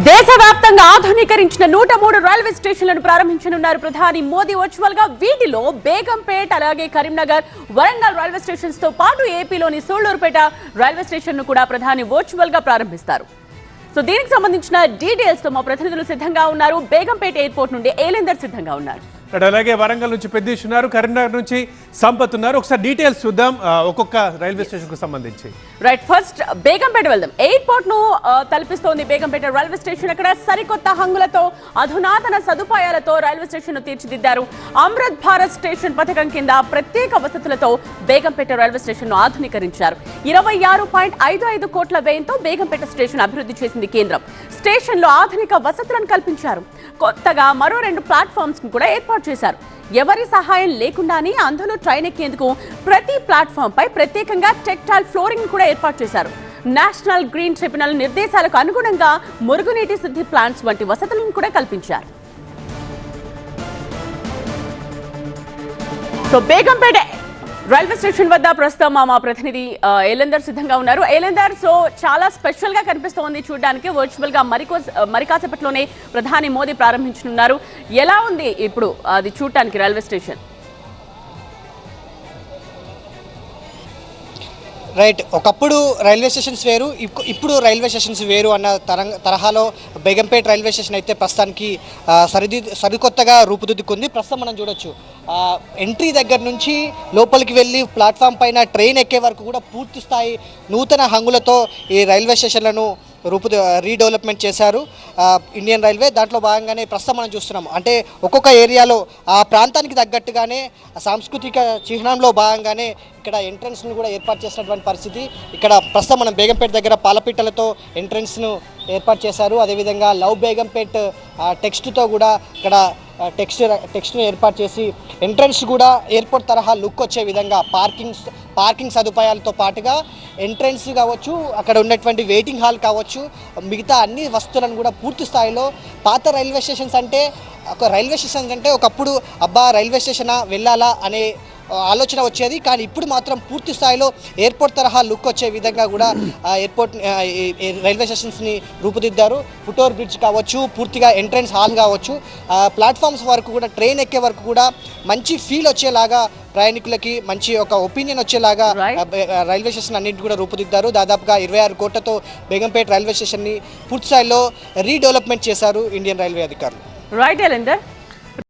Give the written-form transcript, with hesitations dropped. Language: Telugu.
దేశవ్యాప్తంగా ఆధునీకరించిన 103 రైల్వే స్టేషన్లను ప్రారంభించనున్నారు ప్రధాని మోదీ వర్చువల్ గా. వీటిలో బేగంపేట్, అలాగే కరీంనగర్, వరంగల్ రైల్వే స్టేషన్స్ తో పాటు ఏపీలోని సూళ్లూరుపేట రైల్వే స్టేషన్ ను కూడా ప్రధాని వర్చువల్ గా ప్రారంభిస్తారు. సో దీనికి సంబంధించిన డీటెయిల్స్ తో మా ప్రతినిధులు సిద్ధంగా ఉన్నారు. బేగంపేట్ ఎయిర్పోర్ట్ నుండి ఏలేందర్ సిద్ధంగా ఉన్నారు. అలాగే వరంగల్ నుంచి పెద్దీష్ ఉన్నారు, కరీంనగర్ నుంచి సంపత్ ఉన్నారు. ఒకసారి డీటెయిల్స్ చూద్దాం ఒక్కొక్క రైల్వే స్టేషన్ కు సంబంధించి. రైట్, ఫస్ట్ బేగంపేట వెళ్దాం. ఎయిర్పోర్ట్ ను తలపిస్తోంది బేగంపేట రైల్వే స్టేషన్. అక్కడ సరికొత్త హంగులతో, అధునాతన సదుపాయాలతో రైల్వే స్టేషన్ ను తీర్చిదిద్దారు. అమృత్ భారత్ స్టేషన్ పథకం కింద ప్రత్యేక వసతులతో బేగంపేట రైల్వే స్టేషన్ ను ఆధునీకరించారు. 26.55 కోట్ల వ్యయంతో బేగంపేట స్టేషన్ అభివృద్ధి చేసింది కేంద్రం. స్టేషన్ లో ఆధునిక వసతులను కల్పించారు. కొత్తగా మరో 2 ప్లాట్ఫామ్స్ ను కూడా ఏర్పాటు చేశారు. ఎవరి సహాయం లేకుండానే అందులో ట్రైన్ ఎక్కేందుకు ప్రతి ప్లాట్ఫామ్ పై ప్రత్యేకంగా టెక్టైల్ ఫ్లోరింగ్ కూడా ఏర్పాటు చేశారు. నేషనల్ గ్రీన్ ట్రిబ్యునల్ నిర్దేశాలకు అనుగుణంగా మురుగునీటి శుద్ధి ప్లాంట్స్ వంటి వసతులను కూడా కల్పించారు. సో బేగంపేట రైల్వే స్టేషన్ వద్ద ప్రస్తుతం మా ప్రతినిధి ఏలేందర్ సిద్ధంగా ఉన్నారు. ఏలేందర్, సో చాలా స్పెషల్ గా కనిపిస్తోంది చూడడానికి. వర్చువల్ గా మరికాసేపట్లోనే ప్రధాని మోదీ ప్రారంభించనున్నారు. ఎలా ఉంది ఇప్పుడు అది చూడటానికి రైల్వే స్టేషన్? రైట్, ఒకప్పుడు రైల్వే స్టేషన్స్ వేరు, ఇప్పుడు రైల్వే స్టేషన్స్ వేరు అన్న తరహాలో బేగంపేట్ రైల్వే స్టేషన్ అయితే ప్రస్తుతానికి సరికొత్తగా రూపుదిద్దుకుంది. ప్రస్తుతం మనం చూడొచ్చు, ఎంట్రీ దగ్గర నుంచి లోపలికి వెళ్ళి ప్లాట్ఫామ్ పైన ట్రైన్ ఎక్కే వరకు కూడా పూర్తి స్థాయి నూతన హంగులతో ఈ రైల్వే స్టేషన్లను రీడెవలప్మెంట్ చేశారు ఇండియన్ రైల్వే. దాంట్లో భాగంగానే ప్రస్తుతం మనం చూస్తున్నాం, అంటే ఒక్కొక్క ఏరియాలో ఆ ప్రాంతానికి తగ్గట్టుగానే సాంస్కృతిక చిహ్నంలో భాగంగానే ఇక్కడ ఎంట్రన్స్ను కూడా ఏర్పాటు చేసినటువంటి పరిస్థితి. ఇక్కడ ప్రస్తుతం మనం బేగంపేట దగ్గర పాలపిట్టలతో ఎంట్రన్స్ను ఏర్పాటు చేశారు. అదేవిధంగా లవ్ బేగంపేట్ టెక్స్ట్తో కూడా ఇక్కడ టెక్స్ట్ను ఏర్పాటు చేసి ఎంట్రన్స్ కూడా ఎయిర్పోర్ట్ తరహా లుక్ వచ్చే విధంగా పార్కింగ్ సదుపాయాలతో పాటుగా ఎంట్రన్స్ కావచ్చు, అక్కడ ఉన్నటువంటి వెయిటింగ్ హాల్ కావచ్చు, మిగతా అన్ని వస్తువులను కూడా పూర్తి స్థాయిలో పాత రైల్వే స్టేషన్స్ అంటే ఒకప్పుడు రైల్వే స్టేషనా వెళ్ళాలా అనే ఆలోచన వచ్చేది. కానీ ఇప్పుడు మాత్రం పూర్తి స్థాయిలో ఎయిర్పోర్ట్ తరహా లుక్ వచ్చే విధంగా కూడా రైల్వే స్టేషన్స్ని రూపుదిద్దారు. ఫుట్ఓవర్ బ్రిడ్జ్ కావచ్చు, పూర్తిగా ఎంట్రన్స్ హాల్ కావచ్చు, ప్లాట్ఫామ్స్ వరకు కూడా ట్రైన్ ఎక్కే వరకు కూడా మంచి ఫీల్ వచ్చేలాగా, ప్రయాణికులకి మంచి ఒక ఒపీనియన్ వచ్చేలాగా రైల్వే స్టేషన్ అన్నింటి కూడా రూపుదిద్దారు. దాదాపుగా 26 కోట్లతో బేగంపేట్ రైల్వే స్టేషన్ని పూర్తి స్థాయిలో రీడెవలప్మెంట్ చేశారు ఇండియన్ రైల్వే అధికారులు. రైట్ ఏలేందర్.